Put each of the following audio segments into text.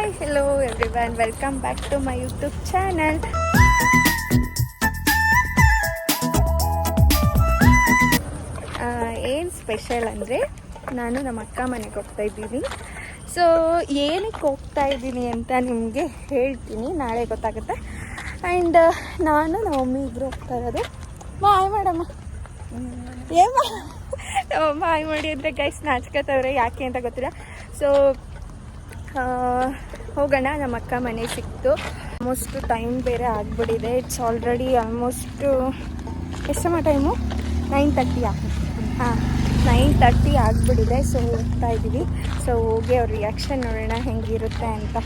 Hi hello everyone, welcome back to my YouTube channel. ಏನು special ಅಂದರೆ, ನಾನು ನಮ್ಮ ಅಕ್ಕ ಮನೆಗೆ ಹೋಗ್ತಾ ಇದ್ದೀನಿ. ಸೊ ಏನಕ್ಕೆ ಹೋಗ್ತಾ ಇದ್ದೀನಿ ಅಂತ ನಿಮಗೆ ಹೇಳ್ತೀನಿ, ನಾಳೆ ಗೊತ್ತಾಗುತ್ತೆ. ಆ್ಯಂಡ್ ನಾನು ನಮ್ಮ ಮಮ್ಮಿ ಇಬ್ಬರು ಹೋಗ್ತಾ ಇರೋದು. ಬಾಯ್ ಮಾಡಮ್ಮ, ಬಾಯ್ ಮಾಡಿ ಅಂದರೆ ಗೈಸ್ ನಾಚ್ಕೋತವ್ರೆ, ಯಾಕೆ ಅಂತ ಗೊತ್ತಿಲ್ಲ. ಸೊ ಹೋಗೋಣ. ನಮ್ಮ ಅಕ್ಕ ಮನೆ ಸಿಕ್ತು. ಆಲ್ಮೋಸ್ಟ್ ಟೈಮ್ ಬೇರೆ ಆಗಿಬಿಟ್ಟಿದೆ. ಇಟ್ಸ್ ಆಲ್ರೆಡಿ ಆಲ್ಮೋಸ್ಟು ಎಷ್ಟಮ್ಮ ಟೈಮು 9:30. ಹಾಂ, 9:30 ಆಗಿಬಿಟ್ಟಿದೆ. ಸೊ ಹೋಗ್ತಾ ಇದ್ದೀವಿ. ಸೊ ಹೋಗಿ ಅವ್ರ ರಿಯಾಕ್ಷನ್ ನೋಡೋಣ ಹೆಂಗಿರುತ್ತೆ ಅಂತ.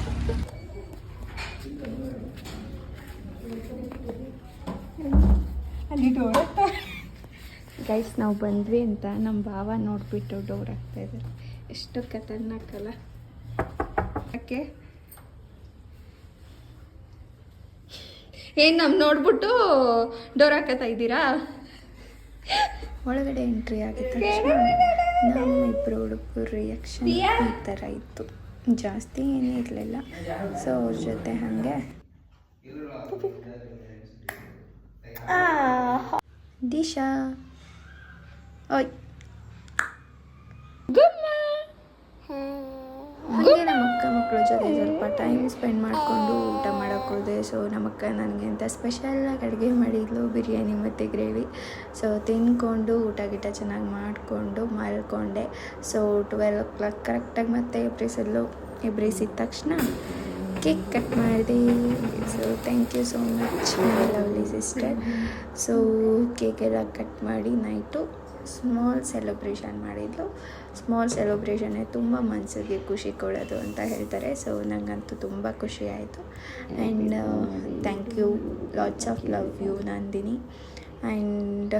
ಅಲ್ಲಿ ಡೋರ್ ಗೈಸ್, ನಾವು ಬಂದ್ವಿ ಅಂತ ನಮ್ಮ ಭಾವ ನೋಡಿಬಿಟ್ಟು ಡೋರ್ ಹಾಕ್ತಾಯಿದ್ದಾರೆ. ಎಷ್ಟು ಖತರ್ನಾಕಲ್ಲ. ಯಾಕೆ ಏನು ನಮ್ಮ ನೋಡ್ಬಿಟ್ಟು ಡೋರ್ ಹಾಕತ್ತಾ ಇದ್ದೀರಾ? ಒಳಗಡೆ ಎಂಟ್ರಿ ಆಗಿತ್ತು. ನಮ್ಮ ಇಬ್ಬರು ಹುಡುಗರು ರಿಯಾಕ್ಷನ್ ಈ ಥರ ಇತ್ತು. ಜಾಸ್ತಿ ಏನೂ ಇರಲಿಲ್ಲ. ಸೊ ಅವ್ರ ಜೊತೆ ಹಾಗೆ ದಿಶಾ ಓಯ್ ಹಾಗೆ ನಮ್ಮ ಅಕ್ಕ ಮಕ್ಕಳ ಜೊತೆ ಸ್ವಲ್ಪ ಟೈಮ್ ಸ್ಪೆಂಡ್ ಮಾಡಿಕೊಂಡು ಊಟ ಮಾಡೋಕ್ಕೆ ಹೋದೆ. ಸೊ ನಮ್ಮ ಅಕ್ಕ ನನಗೆ ಅಂತ ಸ್ಪೆಷಲಾಗಿ ಅಡುಗೆ ಮಾಡಿದ್ಲು, ಬಿರಿಯಾನಿ ಮತ್ತು ಗ್ರೇವಿ. ಸೊ ತಿಂದ್ಕೊಂಡು ಊಟ ಗಿಟ ಚೆನ್ನಾಗಿ ಮಾಡಿಕೊಂಡು ಮಲ್ಕೊಂಡೆ. ಸೊ 12 o'clock ಕರೆಕ್ಟಾಗಿ ಮತ್ತೆ ಎಬ್ರಿಸಿದ ತಕ್ಷಣ ಕೇಕ್ ಕಟ್ ಮಾಡಿದೆ. So thank you so much my lovely sister. So ಕೇಕೆಲ್ಲ ಕಟ್ ಮಾಡಿ ನೈಟು ಸ್ಮಾಲ್ ಸೆಲೆಬ್ರೇಷನ್ ಮಾಡಿದ್ಲು. ಸ್ಮಾಲ್ ಸೆಲೆಬ್ರೇಷನ್ನೇ ತುಂಬ ಮನಸ್ಸಿಗೆ ಖುಷಿ ಕೊಡೋದು ಅಂತ ಹೇಳ್ತಾರೆ. ಸೊ ನನಗಂತೂ ತುಂಬ ಖುಷಿ ಆಯಿತು. And thank you, lots of love you Nandini. And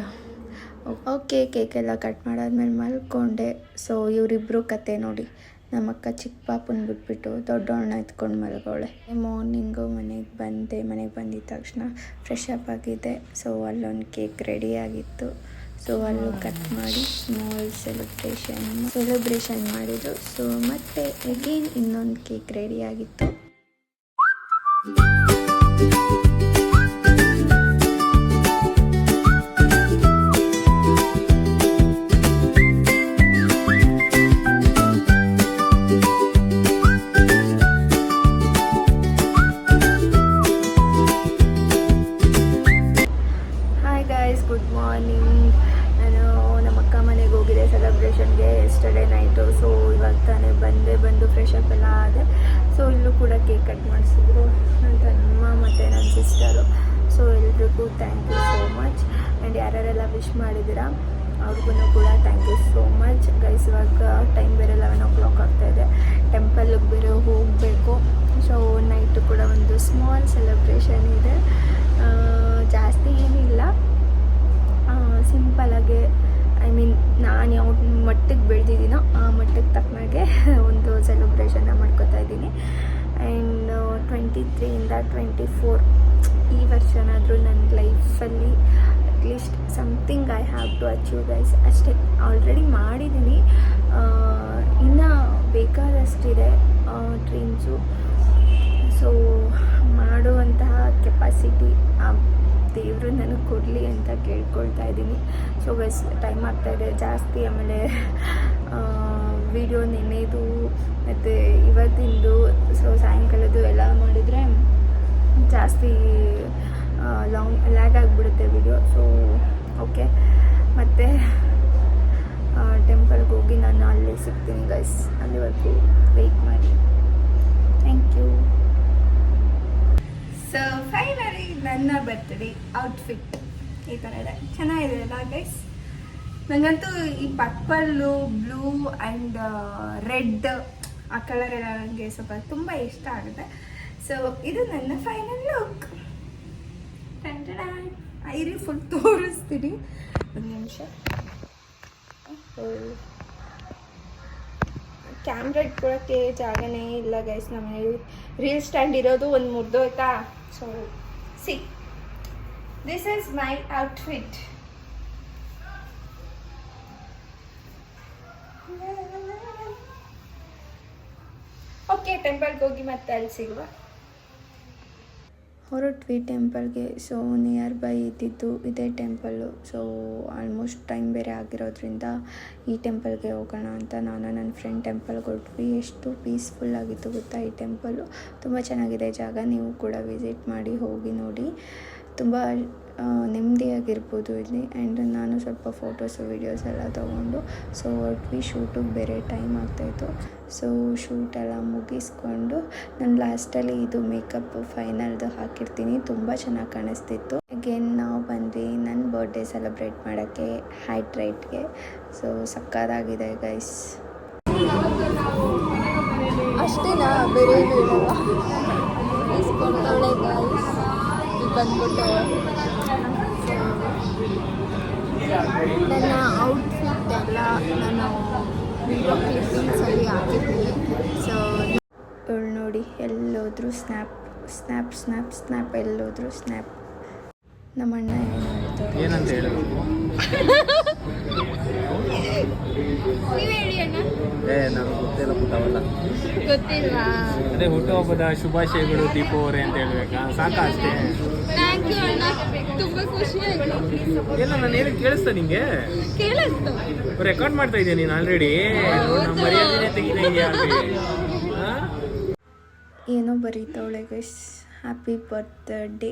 okay, ಕೇಕೆಲ್ಲ ಕಟ್ ಮಾಡಾದ್ಮೇಲೆ ಮಲ್ಕೊಂಡೆ. ಸೊ ಇವರಿಬ್ಬರು ಕತೆ ನೋಡಿ, ನಮ್ಮಕ್ಕ ಚಿಕ್ಕ ಪಾಪನ ಬಿಟ್ಬಿಟ್ಟು ದೊಡ್ಡವಳನ್ನ ಎತ್ಕೊಂಡು ಮಲ್ಗೋಳೆ. ಮಾರ್ನಿಂಗು ಮನೆಗೆ ಬಂದಿದ್ದ ತಕ್ಷಣ ಫ್ರೆಶ್ ಅಪ್ ಆಗಿದೆ. ಸೊ ಅಲ್ಲೊಂದು ಕೇಕ್ ರೆಡಿಯಾಗಿತ್ತು. ಸೊ ಅಲ್ಲೂ ಕಟ್ ಮಾಡಿ ಸ್ಮಾಲ್ ಸೆಲೆಬ್ರೇಷನ್ ಮಾಡಿದ್ರು. ಸೊ ಮತ್ತೆ ಅಗೇನ್ ಇನ್ನೊಂದು ಕೇಕ್ ರೆಡಿಯಾಗಿತ್ತು. Good morning. ನಾನು ನಮ್ಮ ಅಕ್ಕ ಮನೆಗೆ ಹೋಗಿದೆ ಸೆಲೆಬ್ರೇಷನ್ಗೆ ಎಸ್ಟರ್ಡೇ ನೈಟು. ಸೊ ಇವಾಗ ತಾನೇ ಬಂದು ಫ್ರೆಶ್ ಅಪ್ ಎಲ್ಲ ಆದೆ. ಸೊ ಇಲ್ಲೂ ಕೂಡ ಕೇಕ್ ಕಟ್ ಮಾಡಿಸಿದ್ರು ನನ್ನ ತಮ್ಮ ಮತ್ತು ನನ್ನ ಸಿಸ್ಟರು. ಸೊ ಎಲ್ರಿಗೂ thank you so much. And ಯಾರ್ಯಾರೆಲ್ಲ ವಿಶ್ ಮಾಡಿದ್ದೀರಾ ಅವ್ರಿಗೂ ಕೂಡ thank you so much guys. ಇವಾಗ ಟೈಮ್ ಬೇರೆ 11 o'clock ಆಗ್ತಾಯಿದೆ. ಟೆಂಪಲ್ಗೆ ಬೇರೆ ಹೋಗಬೇಕು. ಸೊ ನೈಟು ಕೂಡ ಒಂದು ಸ್ಮಾಲ್ ಸೆಲೆಬ್ರೇಷನ್ ಇದೆ. ಜಾಸ್ತಿ ಏನಿಲ್ಲ, ಸಿಂಪಲಾಗೆ, ಐ ಮೀನ್ ನಾನು ಯಾವ ಮಟ್ಟಿಗೆ ಬೆಳೆದಿದ್ದೀನೋ ಆ ಮಟ್ಟಿಗೆ ತಕ್ಕನಾಗೆ ಒಂದು ಸೆಲೆಬ್ರೇಷನ್ನ ಮಾಡ್ಕೋತಾ ಇದ್ದೀನಿ. ಆ್ಯಂಡ್ 23 ಇಂದ 24 ಈ ವರ್ಷನಾದರೂ ನನ್ನ ಲೈಫಲ್ಲಿ at least something I have to achieve guys. ಅಷ್ಟೇ, ಆಲ್ರೆಡಿ ಮಾಡಿದ್ದೀನಿ, ಇನ್ನೂ ಬೇಕಾದಷ್ಟಿದೆ ಡ್ರೀಮ್ಸು. ಸೊ ಮಾಡುವಂತಹ ಕೆಪಾಸಿಟಿ ಆ ದೇವರು ನನಗೆ ಕೊಡಲಿ ಅಂತ ಕೇಳ್ಕೊಳ್ತಾ ಇದ್ದೀನಿ. ಸೊ ಗೈಸ್, ಟೈಮ್ ಆಗ್ತಾಯಿದೆ ಜಾಸ್ತಿ. ಆಮೇಲೆ ವಿಡಿಯೋ ನೆನೆದು ಮತ್ತು ಇವತ್ತಿಂದು ಸೊ ಸಾಯಂಕಾಲದ್ದು ಎಲ್ಲ ಮಾಡಿದರೆ ಜಾಸ್ತಿ ಲ್ಯಾಗ್ ಆಗಿಬಿಡುತ್ತೆ ವಿಡಿಯೋ. ಸೊ ಓಕೆ, ಮತ್ತು ಟೆಂಪಲ್ಗೆ ಹೋಗಿ ನಾನು ಅಲ್ಲಿ ಸಿಗ್ತೀನಿ ಗೈಸ್. ಅಲ್ಲಿವರೆಗೂ ವೆಯ್ಟ್ ಮಾಡಿ. Thank you. ಸೊ ಫೈನಲಿ ನನ್ನ ಬರ್ತ್ಡೇ ಔಟ್ಫಿಟ್ ಈ ಥರ ಇದೆ. ಚೆನ್ನಾಗಿದೆ ಅಲ್ಲ ಗೈಸ್? ನನಗಂತೂ ಈ ಪರ್ಪಲ್ಲು, ಬ್ಲೂ ಆ್ಯಂಡ್ ರೆಡ್ ಆ ಕಲರ್ ಎಲ್ಲ ನನಗೆ ಸ್ವಲ್ಪ ತುಂಬ ಇಷ್ಟ ಆಗುತ್ತೆ. ಸೊ ಇದು ನನ್ನ ಫೈನಲ್ ಲುಕ್. ಐರಿ ಫುಲ್ ತೋರಿಸ್ತೀನಿ, ಒಂದು ನಿಮಿಷ. ಕ್ಯಾಮ್ರಾ ಇಟ್ಕೊಳ್ಳೋಕ್ಕೆ ಜಾಗನೇ ಇಲ್ಲ ಗೈಸ್. ನಮ್ಮನೇಲಿ ರೀಲ್ ಸ್ಟ್ಯಾಂಡ್ ಇರೋದು ಒಂದು ಮುರಿದೋಯ್ತಾ. So see, this is my outfit. Okay ಟೆಂಪಲ್ಗೆ ಹೋಗಿ ಮತ್ತೆ ಅಲ್ಲಿ ಸಿಗುವ. ಹೊರಟ್ವಿ ಟೆಂಪಲ್ಗೆ. ಸೊ ನಿಯರ್ ಬೈ ಇದ್ದಿದ್ದು ಇದೇ ಟೆಂಪಲ್ಲು. ಸೊ ಆಲ್ಮೋಸ್ಟ್ ಟೈಮ್ ಬೇರೆ ಆಗಿರೋದ್ರಿಂದ ಈ ಟೆಂಪಲ್ಗೆ ಹೋಗೋಣ ಅಂತ ನಾನು ನನ್ನ ಫ್ರೆಂಡ್ ಟೆಂಪಲ್ಗೆ ಹೊರಟ್ವಿ. ಎಷ್ಟು ಪೀಸ್ಫುಲ್ ಆಗಿತ್ತು ಗೊತ್ತಾ ಈ ಟೆಂಪಲ್ಲು. ತುಂಬ ಚೆನ್ನಾಗಿದೆ ಜಾಗ, ನೀವು ಕೂಡ ವಿಸಿಟ್ ಮಾಡಿ ಹೋಗಿ ನೋಡಿ. ತುಂಬ ನೆಮ್ಮದಿಯಾಗಿರ್ಬೋದು ಇಲ್ಲಿ. ಆ್ಯಂಡ್ ನಾನು ಸ್ವಲ್ಪ ಫೋಟೋಸು ವೀಡಿಯೋಸ್ ಎಲ್ಲ ತೊಗೊಂಡು ಸೊ ಹೊರಟ್ವಿ. ಶೂಟಿಗೆ ಬೇರೆ ಟೈಮ್ ಆಗ್ತಾಯಿತ್ತು. ಸೊ ಶೂಟೆಲ್ಲ ಮುಗಿಸ್ಕೊಂಡು ನಾನು ಲಾಸ್ಟಲ್ಲಿ ಇದು ಮೇಕಪ್ ಫೈನಲ್ದು ಹಾಕಿರ್ತೀನಿ. ತುಂಬ ಚೆನ್ನಾಗಿ ಕಾಣಿಸ್ತಿತ್ತು. ಅಗೇನ್ ನಾವು ಬಂದ್ವಿ ನನ್ನ ಬರ್ಡೇ ಸೆಲೆಬ್ರೇಟ್ ಮಾಡೋಕ್ಕೆ ಹೈಟ್ರೈಟ್ಗೆ. ಸೊ ಸಕ್ಕತ್ತಾಗಿದೆ ಗೈಸ್. ಅಷ್ಟೇನಾ, ಬೇರೆ ಇಸ್ಕೊಳ್ತಾಳೆ ಗೈಸ್. ಬಂದ್ಬಿಟ್ಟು ನನ್ನ ಔಟ್ಫಿಟ್ ಎಲ್ಲ ನಾನು ವಿಡಿಯೋ ಕ್ಲಿಪ್ಪಿಂಗ್ಸಲ್ಲಿ ಹಾಕಿದ್ದೀನಿ. ಸೊ ಇವಳು ನೋಡಿ ಎಲ್ಲೋದ್ರೂ ಸ್ನ್ಯಾಪ್ ಸ್ನ್ಯಾಪ್ ಸ್ನ್ಯಾಪ್ ಸ್ನ್ಯಾಪ್, ಎಲ್ಲೋದ್ರೂ ಸ್ನ್ಯಾಪ್. ನಮ್ಮಣ್ಣ ಏನಂತ ಹೇಳೋದು ನೀವು ಹೇಳಿ ಅಣ್ಣ. ನನಗೆ ಗೊತ್ತಿಲ್ಲ ಪುಟ್ಟವಲ್ಲ, ಗೊತ್ತಿಲ್ವಾ? ಅದೇ ಹುಟ್ಟುಹಬ್ಬದ ಶುಭಾಶಯಗಳು ದೀಪು ಅವರೇ ಅಂತ ಹೇಳ್ಬೇಕಾ? ಸಾಕಾ ಅಷ್ಟೇ. ಥ್ಯಾಂಕ್ ಯು ಅಣ್ಣ, ತುಂಬ ಖುಷಿ ಆಯ್ತು. ಎಲ್ಲ ನಾನು ಏನು ಕೇಳಿಸ್ತಾ ನಿಂಗೆ? ಕೇಳಿಸ್ತು. ರೆಕಾರ್ಡ್ ಮಾಡ್ತಾ ಇದ್ದೀನಿ ನೀನು ಆಲ್ರೆಡಿ. ಮರ್ಯಾದೆ ತೆಗಿತಾ ಏನೋ ಬರೀತಾವಳೆ ಗೈಸ್. Happy birthday.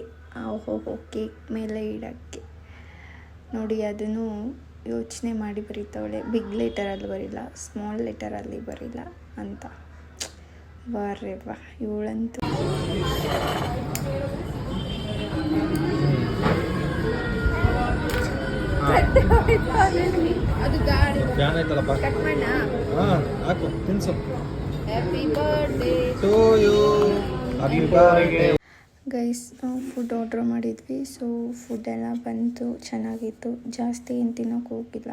ಓಹೋ, ಕೇಕ್ ಮೇಲೆ ಇಡೋಕ್ಕೆ ನೋಡಿ. ಅದನ್ನು ಯೋಚನೆ ಮಾಡಿ ಬರೀತಾವಳೆ. ಬಿಗ್ ಲೆಟರಲ್ಲಿ ಬರಿಲ್ಲ, ಸ್ಮಾಲ್ ಲೆಟರಲ್ಲಿ ಬರಿಲ್ಲ ಅಂತ. ವಾರೇ ವಾ, ಇವಳಂತೂ ಅದು ಗಾಡಿ ಕಟ್ ಮಾಡ. ಹಾಕು ತಿನ್ಸು. Happy birthday to you. Happy birthday guys. ನಾವು ಫುಡ್ ಆರ್ಡ್ರ್ ಮಾಡಿದ್ವಿ. ಸೊ ಫುಡ್ಡೆಲ್ಲ ಬಂತು, ಚೆನ್ನಾಗಿತ್ತು. ಜಾಸ್ತಿ ಏನು ತಿನ್ನೋಕೆ ಹೋಗಿಲ್ಲ,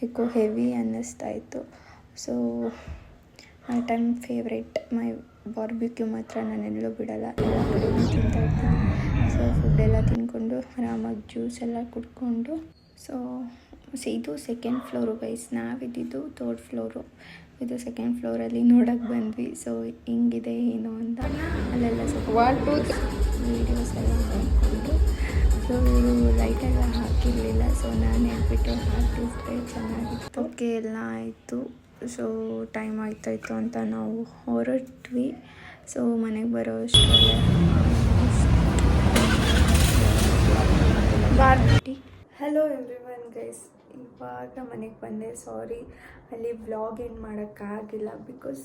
ಏಕೋ ಹೆವಿ ಅನ್ನಿಸ್ತಾ ಇತ್ತು. So my time favourite my barbecue ಮಾತ್ರ ನಾನೆಲ್ಲೂ ಬಿಡಲ್ಲ, ಎಲ್ಲ ಕಡೆ ತಿಂತಾ ಇರ್ತೀನಿ. ಸೊ ಫುಡ್ಡೆಲ್ಲ ತಿಂದ್ಕೊಂಡು ಆರಾಮಾಗಿ ಜ್ಯೂಸ್ ಎಲ್ಲ ಕುಡ್ಕೊಂಡು ಸೊ ಇದು ಸೆಕೆಂಡ್ ಫ್ಲೋರು ಗೈಸ್. ನಾವಿದ್ದಿದ್ದು ಥರ್ಡ್ ಫ್ಲೋರು. ಇದು ಸೆಕೆಂಡ್ ಫ್ಲೋರಲ್ಲಿ ನೋಡೋಕ್ಕೆ ಬಂದ್ವಿ. ಸೊ ಹಿಂಗಿದೆ ಏನು ಅಂತ ಅಲ್ಲೆಲ್ಲ ಸ್ವಲ್ಪ ವೀಡಿಯೋಸ್ ಎಲ್ಲ ಮಾಡಿಕೊಂಡು. ಸೊ ಇವರು ಲೈಟೆಲ್ಲ ಹಾಕಿರಲಿಲ್ಲ. ಸೊ ನಾನು ಹೇಳ್ಬಿಟ್ಟು ಹಾಕಿದ್ರೆ ಚೆನ್ನಾಗಿತ್ತು. ಓಕೆ ಎಲ್ಲ ಆಯಿತು. ಸೊ ಟೈಮ್ ಆಗ್ತಾಯಿತ್ತು ಅಂತ ನಾವು ಹೊರಟ್ವಿ. ಸೊ ಮನೆಗೆ ಬರೋ ಅಷ್ಟರಲ್ಲೇ ಹಲೋ ಎವ್ರಿವನ್ ಗೈಸ್. ಇವಾಗ ಮನೆಗೆ ಬಂದೆ. ಸಾರಿ, ಅಲ್ಲಿ ವ್ಲಾಗ್ ಎಂಡ್ ಮಾಡೋಕ್ಕಾಗಿಲ್ಲ. ಬಿಕಾಸ್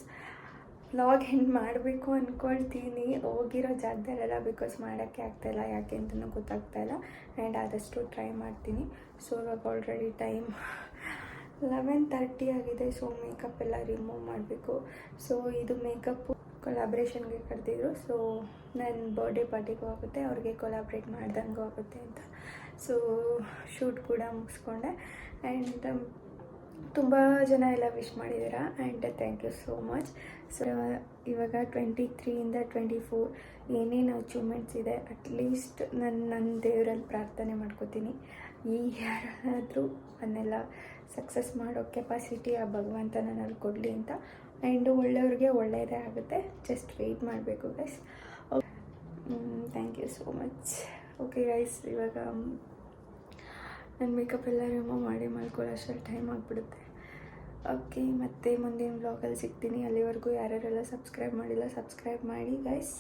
ವ್ಲಾಗ್ ಎಂಡ್ ಮಾಡಬೇಕು ಅಂದ್ಕೊಳ್ತೀನಿ ಹೋಗಿರೋ ಜಾಗದಲ್ಲೆಲ್ಲ. ಬಿಕಾಸ್ ಮಾಡೋಕ್ಕೆ ಆಗ್ತಾಯಿಲ್ಲ, ಯಾಕೆ ಅಂತಲೂ ಗೊತ್ತಾಗ್ತಾಯಿಲ್ಲ. ಆ್ಯಂಡ್ ಆದಷ್ಟು ಟ್ರೈ ಮಾಡ್ತೀನಿ. ಸೊ ಇವಾಗ ಆಲ್ರೆಡಿ ಟೈಮ್ 11:30 ಆಗಿದೆ. ಸೊ ಮೇಕಪ್ ಎಲ್ಲ ರಿಮೂವ್ ಮಾಡಬೇಕು. ಸೊ ಇದು ಮೇಕಪ್ಪು ಕೊಲಾಬ್ರೇಷನ್ಗೆ ಕರೆದಿದ್ರು. ಸೊ ನನ್ನ ಬರ್ಡೇ ಪಾರ್ಟಿಗೂ ಆಗುತ್ತೆ, ಅವ್ರಿಗೆ ಕೊಲಾಬ್ರೇಟ್ ಮಾಡ್ದಂಗೂ ಆಗುತ್ತೆ ಅಂತ. ಸೊ ಶೂಟ್ ಕೂಡ ಮುಗಿಸ್ಕೊಂಡೆ. ಆ್ಯಂಡ್ ತುಂಬ ಜನ ಎಲ್ಲ ವಿಶ್ ಮಾಡಿದ್ದೀರಾ and thank you so much. So ಇವಾಗ 23ಇಂದ 24 ಏನೇನು ಅಚೀವ್ಮೆಂಟ್ಸ್ ಇದೆ ಅಟ್ಲೀಸ್ಟ್ ನನ್ನ ದೇವರಲ್ಲಿ ಪ್ರಾರ್ಥನೆ ಮಾಡ್ಕೋತೀನಿ, ಈ ಯಾರಾದರೂ ಅದನ್ನೆಲ್ಲ ಸಕ್ಸಸ್ ಮಾಡೋ ಕೆಪಾಸಿಟಿ ಆ ಭಗವಂತ ನನ್ನಲ್ಲಿ ಕೊಡಲಿ ಅಂತ. ಆ್ಯಂಡ್ ಒಳ್ಳೆಯವ್ರಿಗೆ ಒಳ್ಳೆಯದೇ ಆಗುತ್ತೆ. ಜಸ್ಟ್ ವೆಯ್ಟ್ ಮಾಡಬೇಕು guys. Thank you so much. Okay guys, ಇವಾಗ ನನ್ನ ಮೇಕಪ್ ಎಲ್ಲ ರಿಮೂವ್ ಮಾಡಿ ಮಲ್ಕೊಳ್ಳೋಷ್ಟರಲ್ಲಿ ಟೈಮ್ ಆಗಿಬಿಡುತ್ತೆ. ಓಕೆ, ಮತ್ತೆ ಮುಂದಿನ ವ್ಲಾಗಲ್ಲಿ ಸಿಗ್ತೀನಿ. ಅಲ್ಲಿವರೆಗೂ ಯಾರ್ಯಾರೆಲ್ಲ ಸಬ್ಸ್ಕ್ರೈಬ್ ಮಾಡಿಲ್ಲ ಸಬ್ಸ್ಕ್ರೈಬ್ ಮಾಡಿ guys.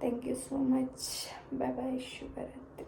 Thank you so much. Bye bye. ಶುಭರಾತ್ರಿ.